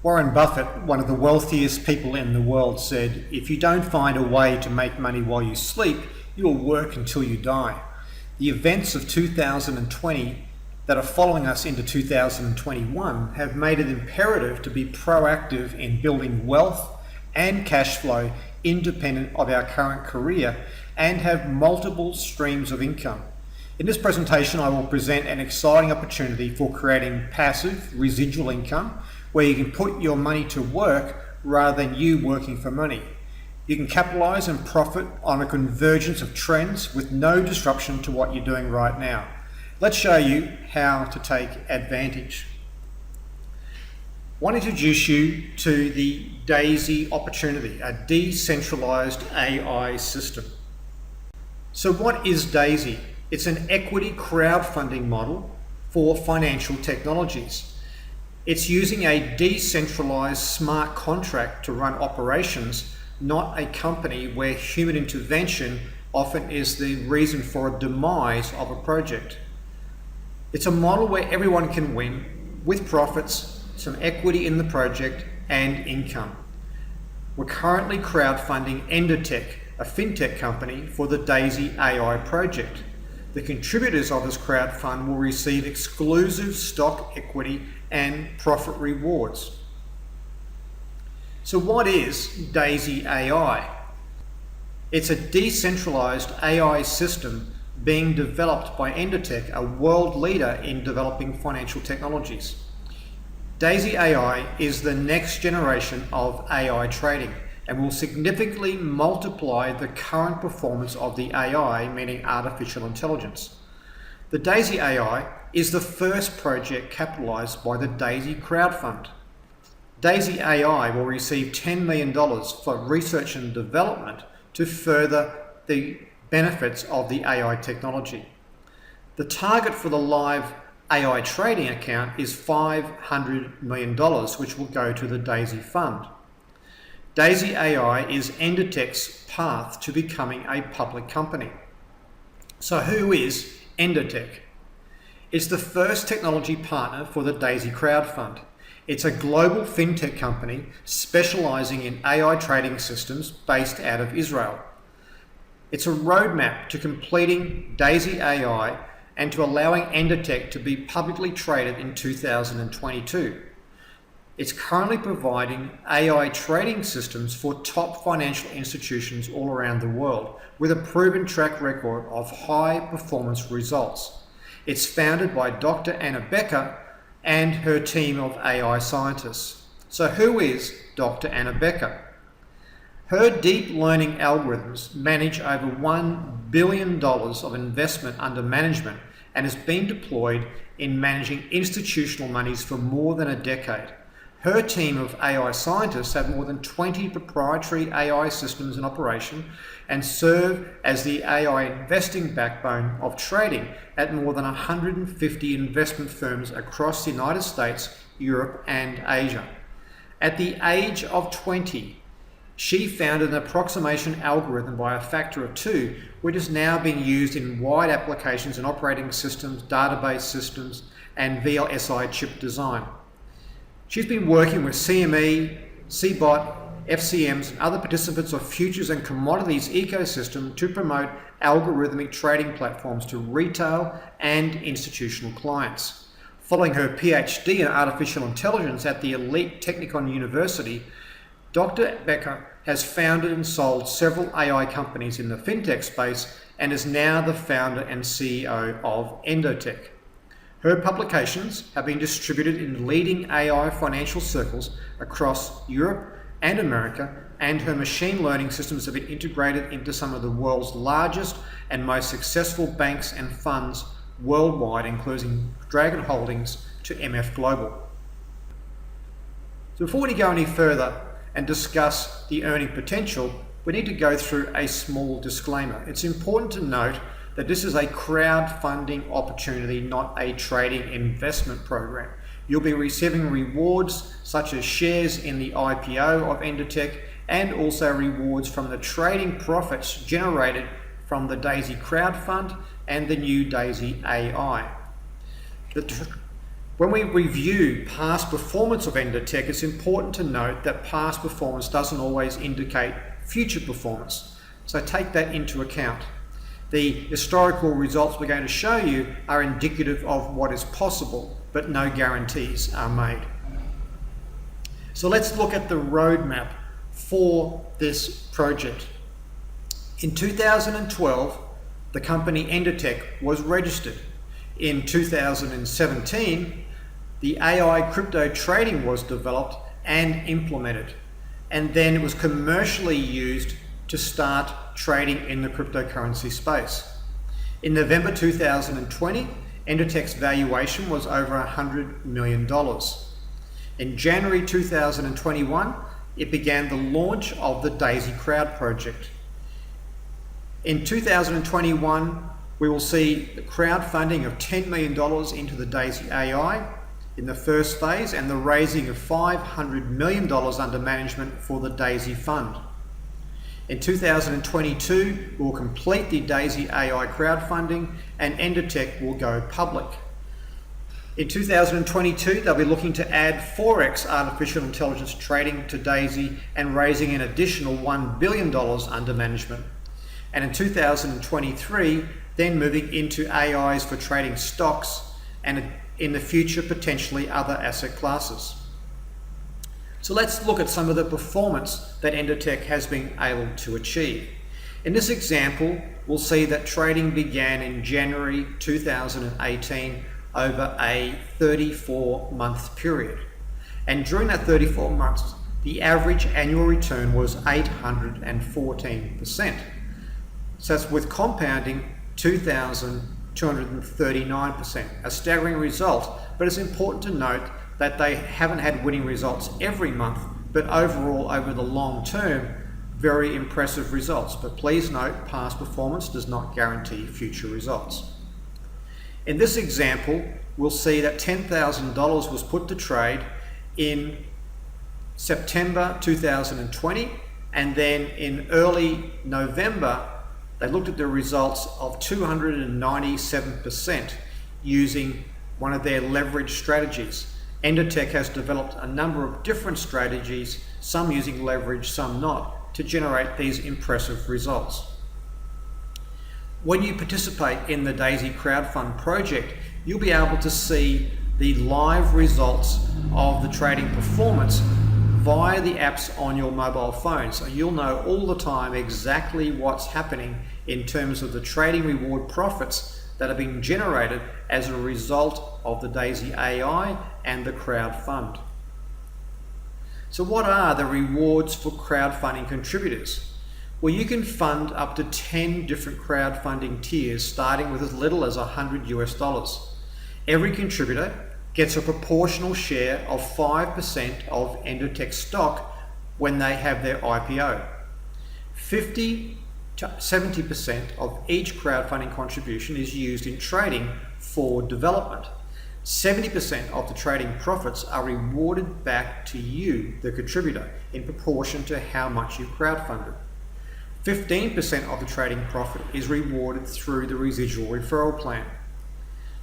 Warren Buffett, one of the wealthiest people in the world, said, "If you don't find a way to make money while you sleep, you will work until you die." The events of 2020 that are following us into 2021 have made it imperative to be proactive in building wealth and cash flow independent of our current career and have multiple streams of income. In this presentation, I will present an exciting opportunity for creating passive residual income where you can put your money to work rather than you working for money. You can capitalize and profit on a convergence of trends with no disruption to what you're doing right now. Let's show you how to take advantage. I want to introduce you to the DAISY opportunity, a decentralized AI system. So what is DAISY? It's an equity crowdfunding model for financial technologies. It's using a decentralized smart contract to run operations, not a company where human intervention often is the reason for a demise of a project. It's a model where everyone can win with profits, some equity in the project, and income. We're currently crowdfunding Endotech, a fintech company, for the DAISY AI project. The contributors of this crowdfund will receive exclusive stock equity and profit rewards. So what is DAISY AI? It's a decentralized AI system being developed by Endotech, a world leader in developing financial technologies. DAISY AI is the next generation of AI trading and will significantly multiply the current performance of the AI, meaning artificial intelligence. The DAISY AI is the first project capitalized by the DAISY crowdfund. DAISY AI will receive $10 million for research and development to further the benefits of the AI technology. The target for the live AI trading account is $500 million, which will go to the DAISY fund. DAISY AI is Endotech's path to becoming a public company. So who is Endotech? It's the first technology partner for the DAISY crowdfund. It's a global fintech company specializing in AI trading systems based out of Israel. It's a roadmap to completing DAISY AI and to allowing Endotech to be publicly traded in 2022. It's currently providing AI trading systems for top financial institutions all around the world with a proven track record of high performance results. It's founded by Dr. Anna Becker and her team of AI scientists. So who is Dr. Anna Becker? Her deep learning algorithms manage over $1 billion of investment under management and has been deployed in managing institutional monies for more than a decade. Her team of AI scientists have more than 20 proprietary AI systems in operation and serve as the AI investing backbone of trading at more than 150 investment firms across the United States, Europe, and Asia. At the age of 20, she founded an approximation algorithm by a factor of 2, which is now being used in wide applications in operating systems, database systems, and VLSI chip design. She's been working with CME, CBOT, FCMs, and other participants of futures and commodities ecosystem to promote algorithmic trading platforms to retail and institutional clients. Following her PhD in artificial intelligence at the elite Technikon University, Dr. Becker has founded and sold several AI companies in the fintech space and is now the founder and CEO of Endotech. Her publications have been distributed in leading AI financial circles across Europe and America, and her machine learning systems have been integrated into some of the world's largest and most successful banks and funds worldwide, including Dragon Holdings to MF Global. So before we go any further and discuss the earning potential, we need to go through a small disclaimer. It's important to note that this is a crowdfunding opportunity, not a trading investment program. You'll be receiving rewards such as shares in the IPO of Endotech and also rewards from the trading profits generated from the DAISY crowdfund and the new DAISY AI. When we review past performance of Endotech, it's important to note that past performance doesn't always indicate future performance. So take that into account. The historical results we're going to show you are indicative of what is possible, but no guarantees are made. So let's look at the roadmap for this project. In 2012, the company Endotech was registered. In 2017, the AI crypto trading was developed and implemented, and then it was commercially used to start trading in the cryptocurrency space. In November 2020, Endotech's valuation was over $100 million. In January 2021, it began the launch of the Daisy Crowd project. In 2021, we will see the crowdfunding of $10 million into the Daisy AI in the first phase, and the raising of $500 million under management for the Daisy Fund. In 2022, we'll complete the Daisy AI crowdfunding and Endotech will go public. In 2022, they'll be looking to add Forex artificial intelligence trading to Daisy and raising an additional $1 billion under management. And in 2023, then moving into AIs for trading stocks and in the future, potentially other asset classes. So let's look at some of the performance that Endotech has been able to achieve. In this example, we'll see that trading began in January 2018 over a 34-month period. And during that 34 months, the average annual return was 814%. So that's with compounding 2,239%, a staggering result, but it's important to note that they haven't had winning results every month, but overall over the long term, very impressive results. But please note, past performance does not guarantee future results. In this example, we'll see that $10,000 was put to trade in September 2020, and then in early November, they looked at the results of 297% using one of their leverage strategies. Endotech has developed a number of different strategies, some using leverage, some not, to generate these impressive results. When you participate in the Daisy Crowdfund project, you'll be able to see the live results of the trading performance via the apps on your mobile phone. So you'll know all the time exactly what's happening in terms of the trading reward profits that are being generated as a result of the Daisy AI and the crowd fund. So what are the rewards for crowdfunding contributors? Well, you can fund up to 10 different crowdfunding tiers, starting with as little as $100 US. Every contributor gets a proportional share of 5% of Endotech stock when they have their IPO. 50 to 70% of each crowdfunding contribution is used in trading for development. 70% of the trading profits are rewarded back to you, the contributor, in proportion to how much you crowdfunded. 15% of the trading profit is rewarded through the residual referral plan.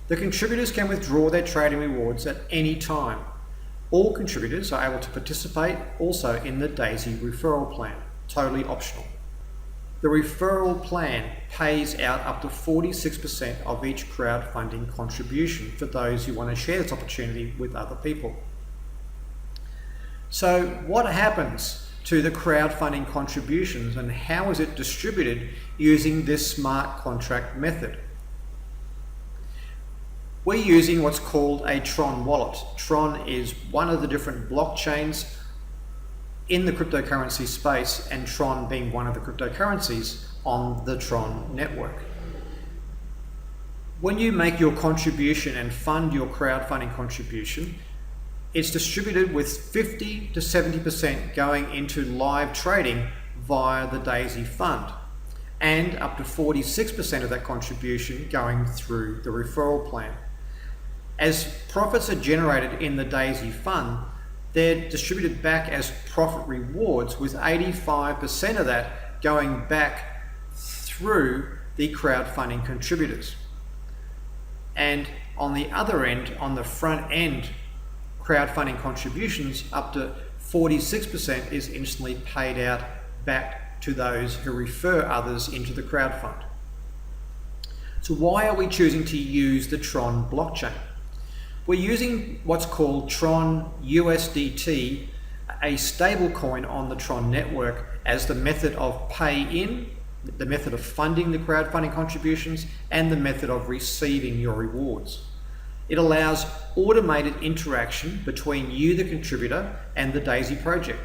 The contributors can withdraw their trading rewards at any time. All contributors are able to participate also in the Daisy referral plan, totally optional. The referral plan pays out up to 46% of each crowdfunding contribution for those who want to share this opportunity with other people. So what happens to the crowdfunding contributions and how is it distributed using this smart contract method? We're using what's called a Tron wallet. Tron is one of the different blockchains in the cryptocurrency space, and Tron being one of the cryptocurrencies on the Tron network. When you make your contribution and fund your crowdfunding contribution, it's distributed with 50 to 70% going into live trading via the Daisy Fund, and up to 46% of that contribution going through the referral plan. As profits are generated in the Daisy Fund, they're distributed back as profit rewards, with 85% of that going back through the crowdfunding contributors. And on the other end, on the front end, crowdfunding contributions up to 46% is instantly paid out back to those who refer others into the crowdfund. So why are we choosing to use the Tron blockchain? We're using what's called Tron USDT, a stablecoin on the Tron network, as the method of pay-in, the method of funding the crowdfunding contributions, and the method of receiving your rewards. It allows automated interaction between you, the contributor, and the DAISY project.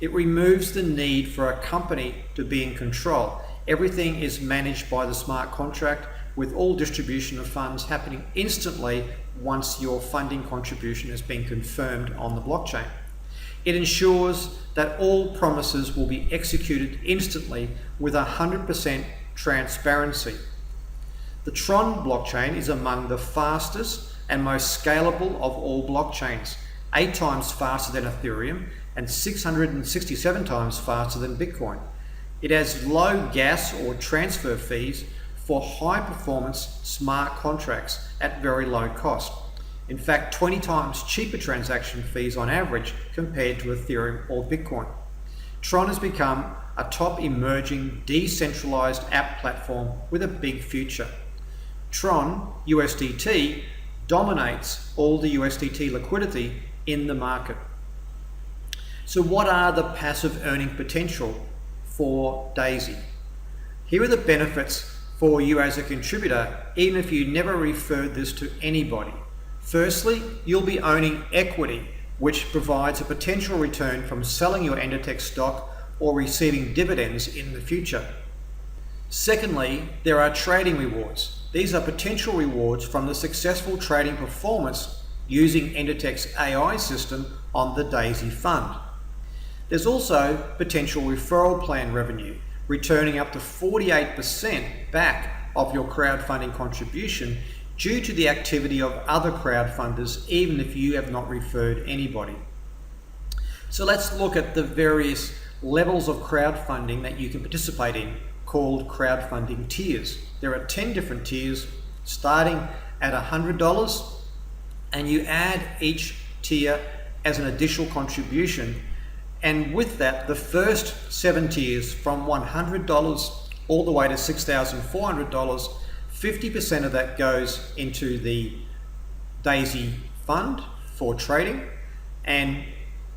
It removes the need for a company to be in control. Everything is managed by the smart contract, with all distribution of funds happening instantly once your funding contribution has been confirmed on the blockchain. It ensures that all promises will be executed instantly with 100% transparency. The Tron blockchain is among the fastest and most scalable of all blockchains, 8 times faster than Ethereum and 667 times faster than Bitcoin. It has low gas or transfer fees for high-performance smart contracts at very low cost. In fact, 20 times cheaper transaction fees on average compared to Ethereum or Bitcoin. Tron has become a top emerging decentralized app platform with a big future. Tron USDT dominates all the USDT liquidity in the market. So what are the passive earning potential for DAISY? Here are the benefits for you as a contributor, even if you never referred this to anybody. Firstly, you'll be owning equity, which provides a potential return from selling your Endotech stock or receiving dividends in the future. Secondly, there are trading rewards. These are potential rewards from the successful trading performance using Endotech's AI system on the DAISY fund. There's also potential referral plan revenue, returning up to 48% back of your crowdfunding contribution due to the activity of other crowdfunders, even if you have not referred anybody. So let's look at the various levels of crowdfunding that you can participate in, called crowdfunding tiers. There are 10 different tiers starting at $100, and you add each tier as an additional contribution. And with that, the first 7 tiers from $100 all the way to $6,400, 50% of that goes into the DAISY fund for trading, and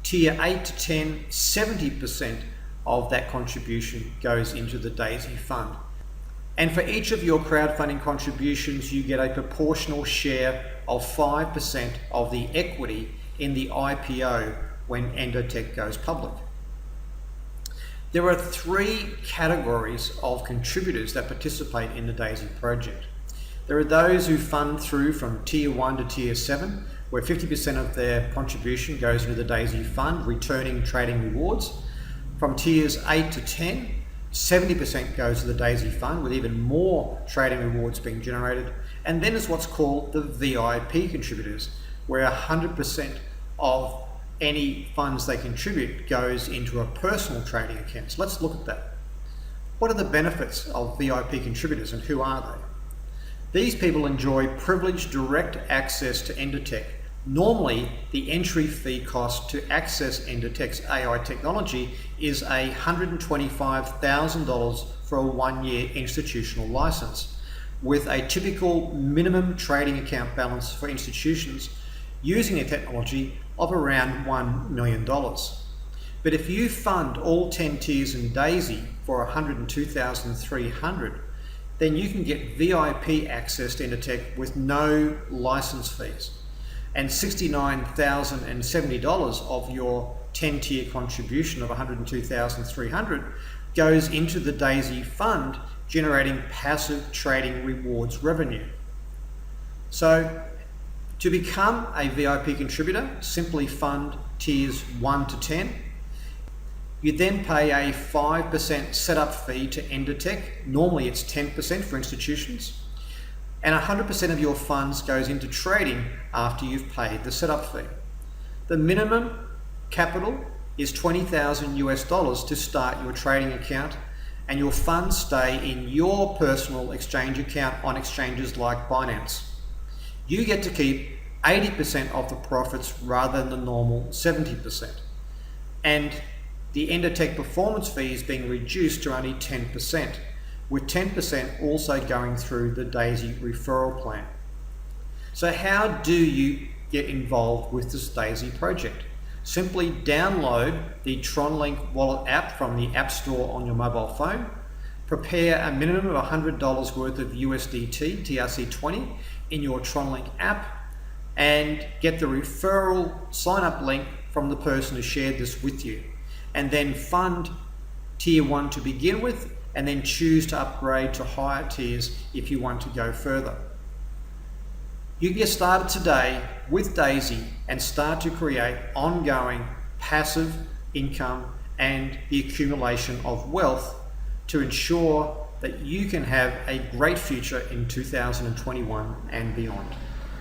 tier 8 to 10, 70% of that contribution goes into the DAISY fund. And for each of your crowdfunding contributions, you get a proportional share of 5% of the equity in the IPO when Endotech goes public. There are 3 categories of contributors that participate in the DAISY project. There are those who fund through from tier 1 to tier 7, where 50% of their contribution goes into the DAISY fund, returning trading rewards. From tiers 8 to 10, 70% goes to the DAISY fund, with even more trading rewards being generated. And then there's what's called the VIP contributors, where 100% of any funds they contribute goes into a personal trading account. So let's look at that. What are the benefits of VIP contributors and who are they? These people enjoy privileged direct access to Endotech. Normally, the entry fee cost to access Endotech's AI technology is $125,000 for a 1-year institutional license, with a typical minimum trading account balance for institutions using the technology of around $1 million. But if you fund all 10 tiers in DAISY for $102,300, then you can get VIP access to Endotech with no license fees. And $69,070 of your 10-tier contribution of $102,300 goes into the DAISY fund, generating passive trading rewards revenue. So to become a VIP contributor, simply fund tiers 1 to 10. You then pay a 5% setup fee to Endotech. Normally it's 10% for institutions. And 100% of your funds goes into trading after you've paid the setup fee. The minimum capital is $20,000 to start your trading account, and your funds stay in your personal exchange account on exchanges like Binance. You get to keep 80% of the profits rather than the normal 70%. And the Endotech performance fee is being reduced to only 10%, with 10% also going through the Daisy referral plan. So how do you get involved with this Daisy project? Simply download the TronLink wallet app from the App Store on your mobile phone, prepare a minimum of $100 worth of USDT, TRC20, in your TronLink app, and get the referral sign-up link from the person who shared this with you. And then fund tier 1 to begin with, and then choose to upgrade to higher tiers if you want to go further. You can get started today with Daisy and start to create ongoing passive income and the accumulation of wealth to ensure that you can have a great future in 2021 and beyond.